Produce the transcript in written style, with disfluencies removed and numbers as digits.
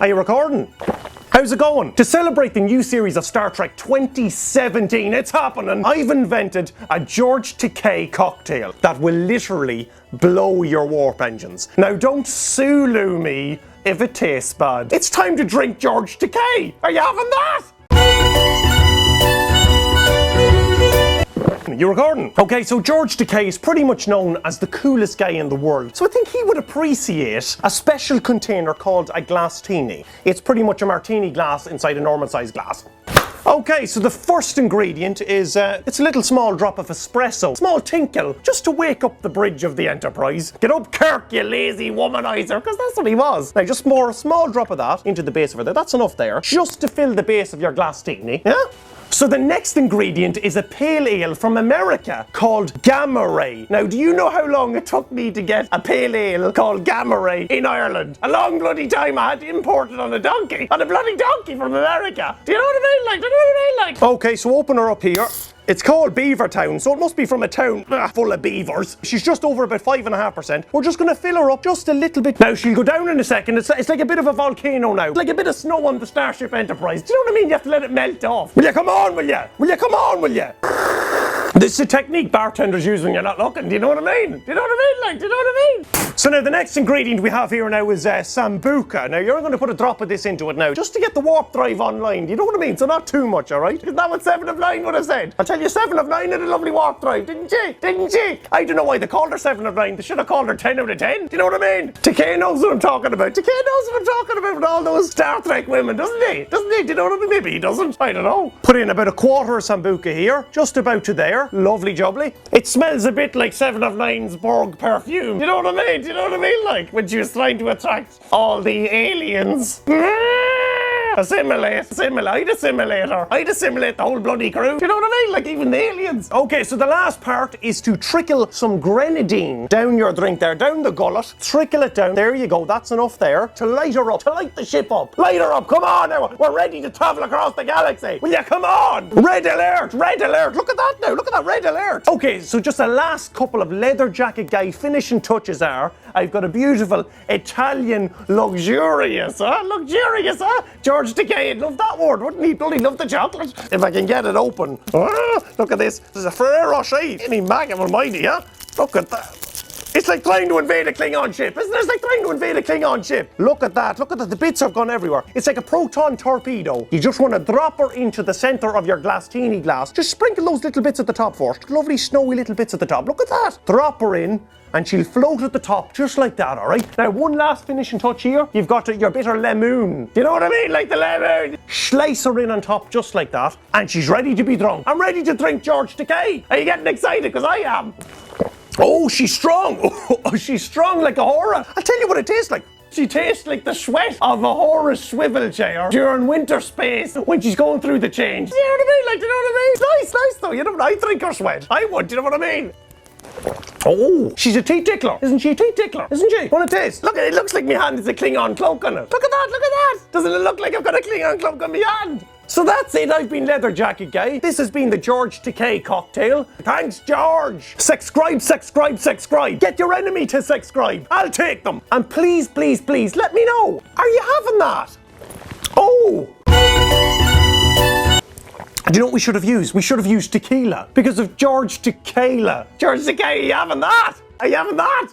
Are you recording? How's it going? To celebrate the new series of Star Trek 2017, it's happening. I've invented a George Takei cocktail that will literally blow your warp engines. Now don't Sulu me if it tastes bad. It's time to drink George Takei. Are you having that? You recording? Okay, so George Takei is pretty much known as the coolest guy in the world. So I think he would appreciate a special container called a glass-tini. It's pretty much a martini glass inside a normal sized glass. Okay, so the first ingredient is, it's a little small drop of espresso. Small tinkle, just to wake up the bridge of the Enterprise. Get up, Kirk, you lazy womanizer, because that's what he was. Now, just more a small drop of that into the base of it. That's enough there, just to fill the base of your glass-tini, yeah? So the next ingredient is a pale ale from America called Gamma Ray. Now, do you know how long it took me to get a pale ale called Gamma Ray in Ireland? A long bloody time. I had to import it on a donkey. On a bloody donkey from America. Do you know what I mean? Do you know what I mean? Okay, so open her up here. It's called Beavertown, so it must be from a town full of beavers. She's just over about 5.5%. We're just gonna fill her up just a little bit. Now, she'll go down in a second. It's like a bit of a volcano now. It's like a bit of snow on the Starship Enterprise. Do you know what I mean? You have to let it melt off. Will you come on, will you? Will you come on, will you? This is a technique bartenders use when you're not looking. Do you know what I mean? Do you know what I mean? Do you know what I mean? So now the next ingredient we have here now is Sambuca. Now you're going to put a drop of this into it now, just to get the warp drive online. Do you know what I mean? So not too much, all right? Isn't that what 7 of 9 would have said? I'll tell you, 7 of 9 had a lovely warp drive, didn't she? Didn't she? I don't know why they called her 7 of 9. They should have called her 10 out of 10. Do you know what I mean? Takei knows what I'm talking about. Takei knows what I'm talking about with all those Star Trek women, doesn't he? Doesn't he? Do you know what I mean? Maybe he doesn't. I don't know. Put in about a quarter of Sambuca here, just about to there. Lovely jubbly. It smells a bit like 7 of 9's Borg perfume. Do you know what I mean? Do you know what I mean? Like when she was trying to attract all the aliens. Assimilate. I'd assimilate the whole bloody crew. Do you know what I mean? Like even the aliens. Okay, so the last part is to trickle some grenadine down your drink there, down the gullet. Trickle it down. There you go. That's enough there to light her up, to light the ship up. Light her up. Come on now. We're ready to travel across the galaxy. Will you come on? Red alert. Red alert. Look at that now. Look at that red alert. Okay, so just the last couple of leather jacket guy finishing touches are, I've got a beautiful Italian luxurious, George Takei, love that word, wouldn't he? Bloody love the chocolate. If I can get it open. Look at this. There's a Ferrero Rocher. Any maggot almighty, yeah? Look at that. It's like trying to invade a Klingon ship, isn't it? It's like trying to invade a Klingon ship. Look at that. Look at that. The bits have gone everywhere. It's like a proton torpedo. You just want to drop her into the center of your glass-tini glass. Just sprinkle those little bits at the top first. Lovely snowy little bits at the top. Look at that. Drop her in, and she'll float at the top just like that, all right? Now, one last finishing touch here. You've got your bitter lemon. Do you know what I mean? Like the lemon. Slice her in on top just like that, and she's ready to be drunk. I'm ready to drink George Takei. Are you getting excited? Because I am. Oh, she's strong. Oh, she's strong like a horror. I'll tell you what it tastes like. She tastes like the sweat of a Horus swivel chair during winter space when she's going through the change. Do you know what I mean? Like, do you know what I mean? Nice though. You know what I drink her sweat. I would. Do you know what I mean? Oh, she's a teeth tickler. Isn't she a teeth tickler? Isn't she? Want to taste? Look, it looks like my hand is a Klingon cloak on it. Look at that, look at that. Doesn't it look like I've got a Klingon cloak on my hand? So that's it. I've been Leather Jacket Guy. This has been the George Takei cocktail. Thanks, George. Sexcribe. Get your enemy to Sexcribe. I'll take them. And please, let me know. Are you having that? Oh. Do you know what we should have used? We should have used tequila because of George Takei. George Takei, are you having that? Are you having that?